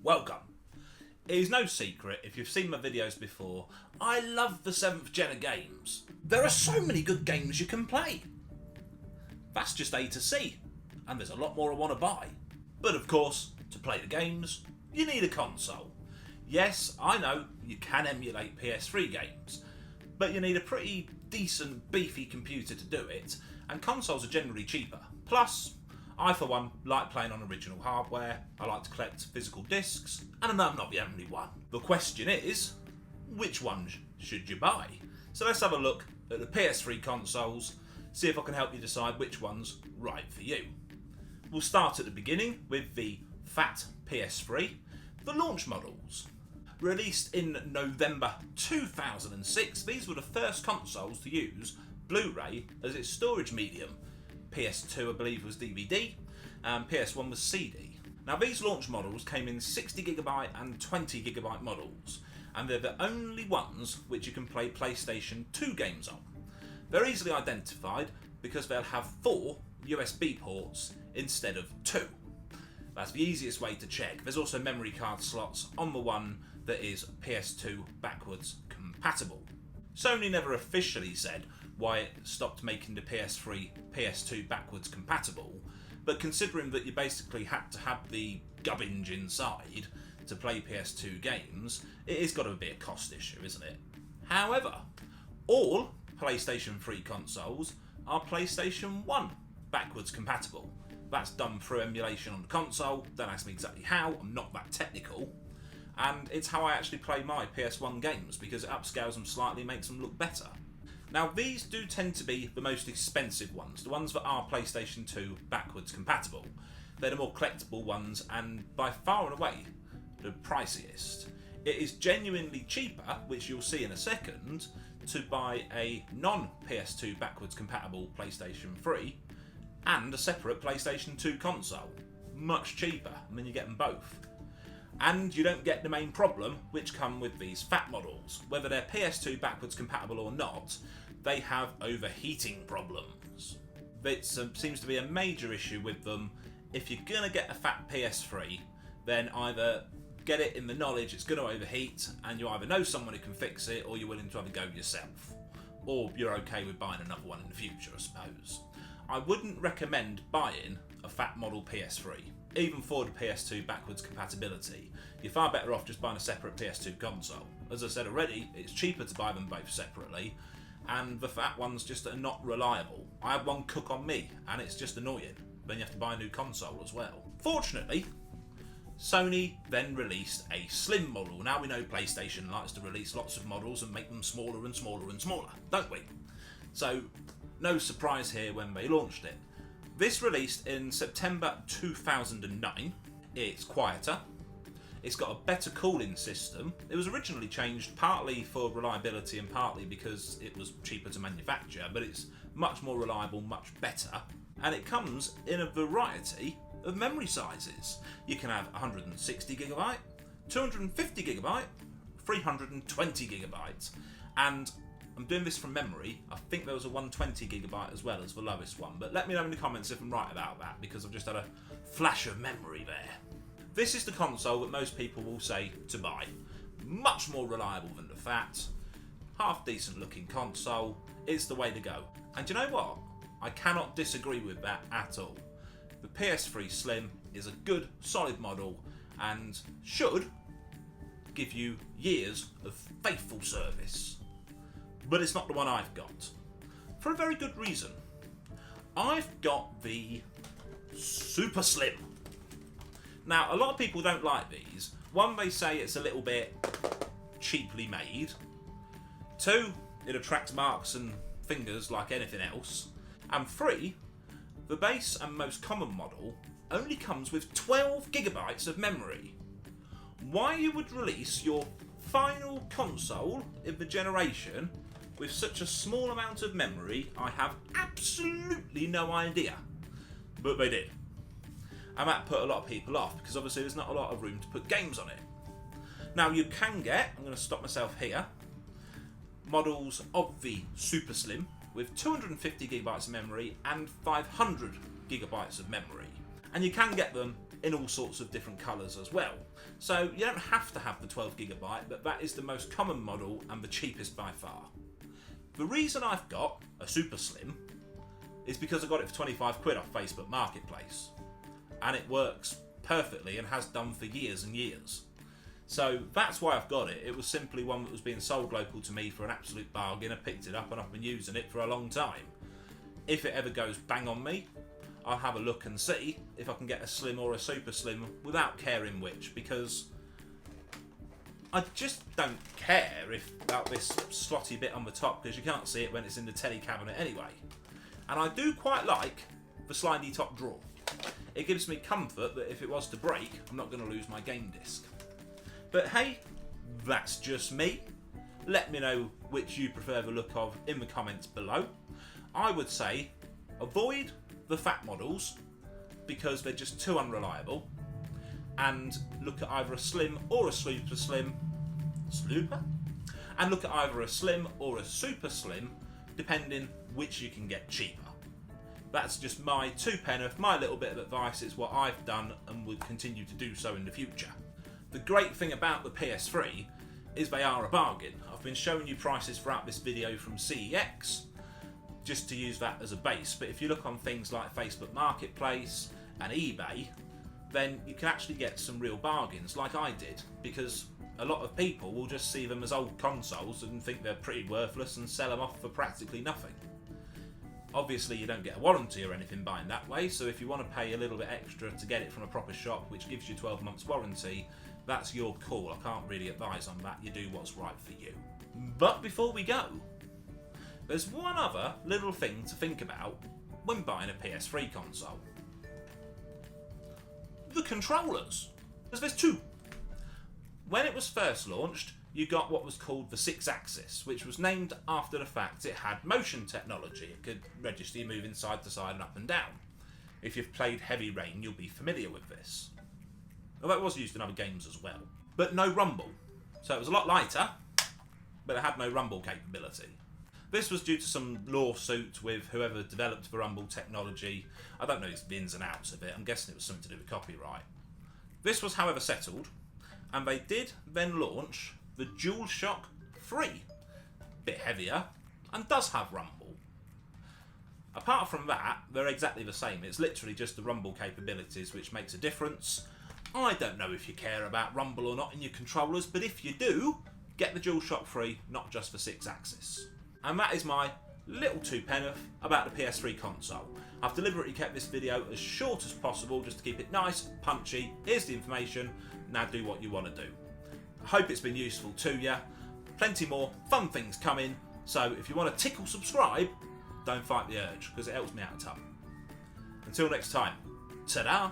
welcome. It is no secret, if you've seen my videos before, I love the 7th gen of games. There are so many good games you can play. That's just A to C, and there's a lot more I want to buy. But of course, to play the games, you need a console. Yes, I know you can emulate PS3 games, but you need a pretty decent, beefy computer to do it, and consoles are generally cheaper. Plus, I for one like playing on original hardware, I like to collect physical discs, and I know I'm not the only one. The question is, which one should you buy? So let's have a look at the PS3 consoles, see if I can help you decide which one's right for you. We'll start at the beginning with the fat PS3, the launch models. Released in November 2006, these were the first consoles to use Blu-ray as its storage medium. PS2 I believe was DVD, and PS1 was CD. Now these launch models came in 60GB and 20GB models, and they're the only ones which you can play PlayStation 2 games on. They're easily identified because they'll have 4 USB ports instead of 2. That's the easiest way to check. There's also memory card slots on the one that is PS2 backwards compatible. Sony never officially said why it stopped making the PS3 PS2 backwards compatible, but considering that you basically had to have the gubbins inside to play PS2 games, it has got to be a cost issue, isn't it? However, all PlayStation 3 consoles are PlayStation 1 backwards compatible. That's done through emulation on the console. Don't ask me exactly how, I'm not that technical. And it's how I actually play my PS1 games, because it upscales them slightly, makes them look better. Now these do tend to be the most expensive ones, the ones that are PlayStation 2 backwards compatible. They're the more collectible ones, and by far and away the priciest. It is genuinely cheaper, which you'll see in a second, to buy a non-PS2 backwards compatible PlayStation 3 and a separate PlayStation 2 console. Much cheaper, I mean you get them both. And you don't get the main problem which come with these fat models. Whether they're PS2 backwards compatible or not, they have overheating problems. It seems to be a major issue with them. If you're going to get a fat PS3, then either get it in the knowledge it's going to overheat and you either know someone who can fix it, or you're willing to have a go yourself. Or you're okay with buying another one in the future, I suppose. I wouldn't recommend buying a fat model PS3, even for the PS2 backwards compatibility. You're far better off just buying a separate PS2 console. As I said already, it's cheaper to buy them both separately, and the fat ones just are not reliable. I had one cook on me, and it's just annoying. Then you have to buy a new console as well. Fortunately, Sony then released a slim model. Now we know PlayStation likes to release lots of models and make them smaller and smaller and smaller, don't we? So, no surprise here when they launched it. This released in September 2009. It's quieter. It's got a better cooling system. It was originally changed partly for reliability and partly because it was cheaper to manufacture, but it's much more reliable, much better. And it comes in a variety of memory sizes. You can have 160GB, 250GB, 320GB, and I'm doing this from memory. I think there was a 120GB as well as the lowest one, but let me know in the comments if I'm right about that, because I've just had a flash of memory there. This is the console that most people will say to buy. Much more reliable than the fat, half decent looking console. It's the way to go. And you know what? I cannot disagree with that at all. The PS3 Slim is a good, solid model and should give you years of faithful service. But it's not the one I've got. For a very good reason. I've got the Super Slim. Now, a lot of people don't like these. One, they say it's a little bit cheaply made. 2, it attracts marks and fingers like anything else. And 3, the base and most common model only comes with 12GB of memory. Why you would release your final console in the generation with such a small amount of memory, I have absolutely no idea. But they did. And that put a lot of people off, because obviously there's not a lot of room to put games on it. Now you can get, I'm going to stop myself here, models of the Super Slim with 250GB of memory and 500GB of memory. And you can get them in all sorts of different colours as well. So you don't have to have the 12GB, but that is the most common model and the cheapest by far. The reason I've got a Super Slim is because I got it for 25 quid off Facebook Marketplace. And it works perfectly and has done for years and years. So that's why I've got it. It was simply one that was being sold local to me for an absolute bargain. I picked it up and I've been using it for a long time. If it ever goes bang on me, I'll have a look and see if I can get a Slim or a Super Slim without caring which, because I just don't care about this slotty bit on the top, because you can't see it when it's in the telly cabinet anyway. And I do quite like the slidey top drawer. It gives me comfort that if it was to break, I'm not going to lose my game disc. But hey, that's just me. Let me know which you prefer the look of in the comments below. I would say avoid the fat models because they're just too unreliable, and look at either a Slim or a Super Slim, and look at either a Slim or a Super Slim, depending which you can get cheaper. That's just my 2p, my little bit of advice. It's what I've done and will continue to do so in the future. The great thing about the PS3 is they are a bargain. I've been showing you prices throughout this video from CEX, just to use that as a base, but if you look on things like Facebook Marketplace and eBay, then you can actually get some real bargains like I did, because a lot of people will just see them as old consoles and think they're pretty worthless and sell them off for practically nothing. Obviously you don't get a warranty or anything buying that way, so if you want to pay a little bit extra to get it from a proper shop which gives you 12 months warranty, that's your call. I can't really advise on that. You do what's right for you. But before we go, there's one other little thing to think about when buying a PS3 console. The controllers. There's two. When it was first launched, you got what was called the 6-axis, which was named after the fact it had motion technology. It could register you moving side to side and up and down. If you've played Heavy Rain, you'll be familiar with this. Although it was used in other games as well. But no rumble. So it was a lot lighter, but it had no rumble capability. This was due to some lawsuit with whoever developed the rumble technology. I don't know the ins and outs of it. I'm guessing it was something to do with copyright. This was, however, settled, and they did then launch the DualShock 3. Bit heavier, and does have rumble. Apart from that, they're exactly the same. It's literally just the rumble capabilities which makes a difference. I don't know if you care about rumble or not in your controllers, but if you do, get the DualShock 3, not just the 6-axis. And that is my little 2p about the PS3 console. I've deliberately kept this video as short as possible just to keep it nice, punchy. Here's the information, now do what you want to do. I hope it's been useful to you. Plenty more fun things coming, so if you want to tickle subscribe, don't fight the urge, because it helps me out a ton. Until next time, ta-da!